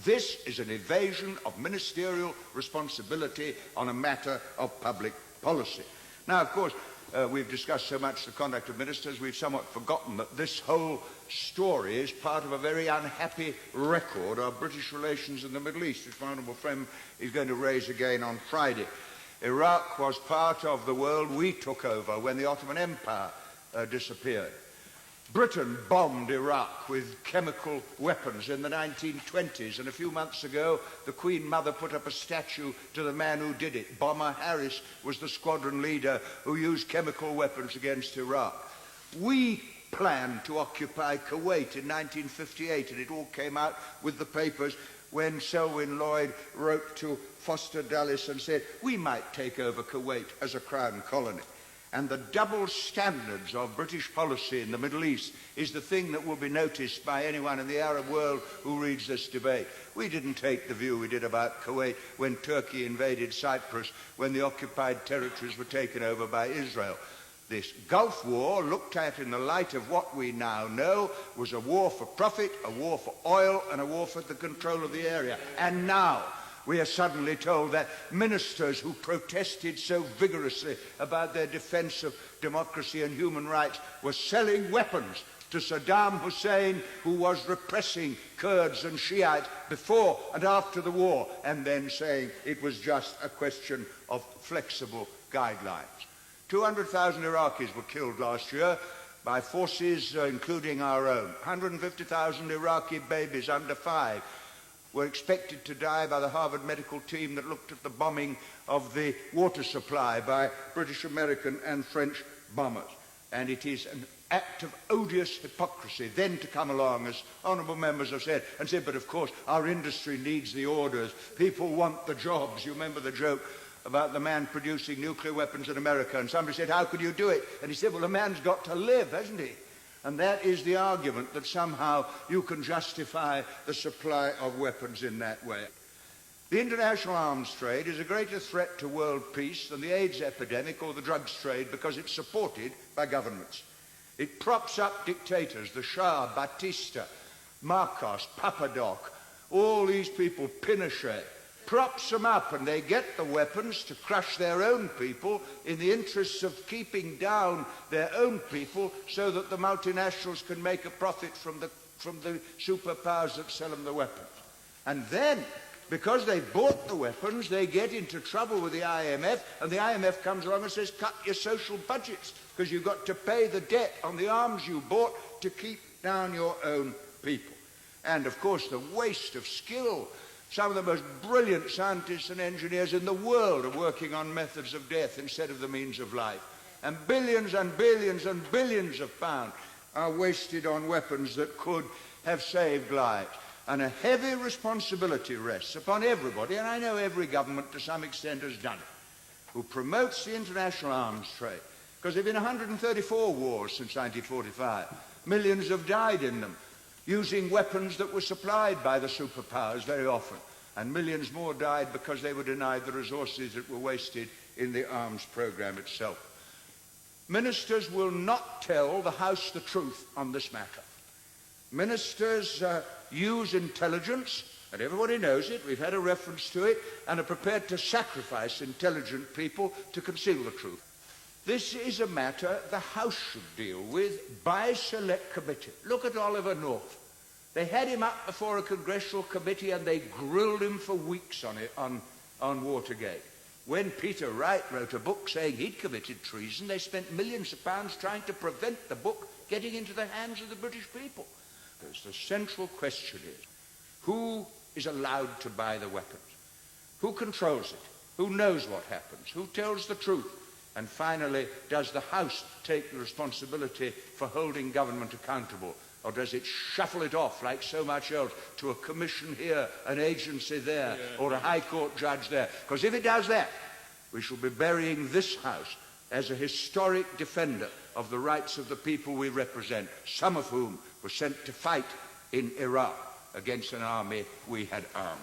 This is an evasion of ministerial responsibility on a matter of public policy. Now, of course, we've discussed so much the conduct of ministers, we've somewhat forgotten that this whole story is part of a very unhappy record of British relations in the Middle East, which my honourable friend is going to raise again on Friday. Iraq was part of the world we took over when the Ottoman Empire disappeared. Britain bombed Iraq with chemical weapons in the 1920s, and a few months ago the Queen Mother put up a statue to the man who did it. Bomber Harris was the squadron leader who used chemical weapons against Iraq. We planned to occupy Kuwait in 1958, and it all came out with the papers when Selwyn Lloyd wrote to Foster Dulles and said, we might take over Kuwait as a crown colony. And the double standards of British policy in the Middle East is the thing that will be noticed by anyone in the Arab world who reads this debate. We didn't take the view we did about Kuwait when Turkey invaded Cyprus, when the occupied territories were taken over by Israel. This Gulf War, looked at in the light of what we now know, was a war for profit, a war for oil, and a war for the control of the area. And now we are suddenly told that ministers who protested so vigorously about their defense of democracy and human rights were selling weapons to Saddam Hussein, who was repressing Kurds and Shiites before and after the war, and then saying it was just a question of flexible guidelines. 200,000 Iraqis were killed last year by forces including our own. 150,000 Iraqi babies under 5 were expected to die by the Harvard medical team that looked at the bombing of the water supply by British, American and French bombers. And it is an act of odious hypocrisy then to come along, as honourable members have said, and say, but of course our industry needs the orders, people want the jobs. You remember the joke about the man producing nuclear weapons in America, and somebody said, how could you do it? And he said, well, the man's got to live, hasn't he? And that is the argument, that somehow you can justify the supply of weapons in that way. The international arms trade is a greater threat to world peace than the AIDS epidemic or the drugs trade because it's supported by governments. It props up dictators, the Shah, Batista, Marcos, Papadoc, all these people, Pinochet, props them up, and they get the weapons to crush their own people in the interests of keeping down their own people so that the multinationals can make a profit from the superpowers that sell them the weapons. And then, because they bought the weapons, they get into trouble with the IMF, and the IMF comes along and says, cut your social budgets, because you've got to pay the debt on the arms you bought to keep down your own people. And, of course, the waste of skill. Some of the most brilliant scientists and engineers in the world are working on methods of death instead of the means of life. And billions and billions and billions of pounds are wasted on weapons that could have saved lives. And a heavy responsibility rests upon everybody, and I know every government to some extent has done it, who promotes the international arms trade. Because there have been 134 wars since 1945. Millions have died in them, using weapons that were supplied by the superpowers very often, and millions more died because they were denied the resources that were wasted in the arms program itself. Ministers will not tell the House the truth on this matter. Ministers use intelligence, and everybody knows it, we've had a reference to it, and are prepared to sacrifice intelligent people to conceal the truth. This is a matter the House should deal with by select committee. Look at Oliver North. They had him up before a congressional committee and they grilled him for weeks on it, on Watergate. When Peter Wright wrote a book saying he'd committed treason, they spent millions of pounds trying to prevent the book getting into the hands of the British people. Because the central question is, who is allowed to buy the weapons? Who controls it? Who knows what happens? Who tells the truth? And finally, does the House take the responsibility for holding government accountable? Or does it shuffle it off like so much else to a commission here, an agency there, or a High Court judge there? Because if it does that, we shall be burying this House as a historic defender of the rights of the people we represent, some of whom were sent to fight in Iraq against an army we had armed.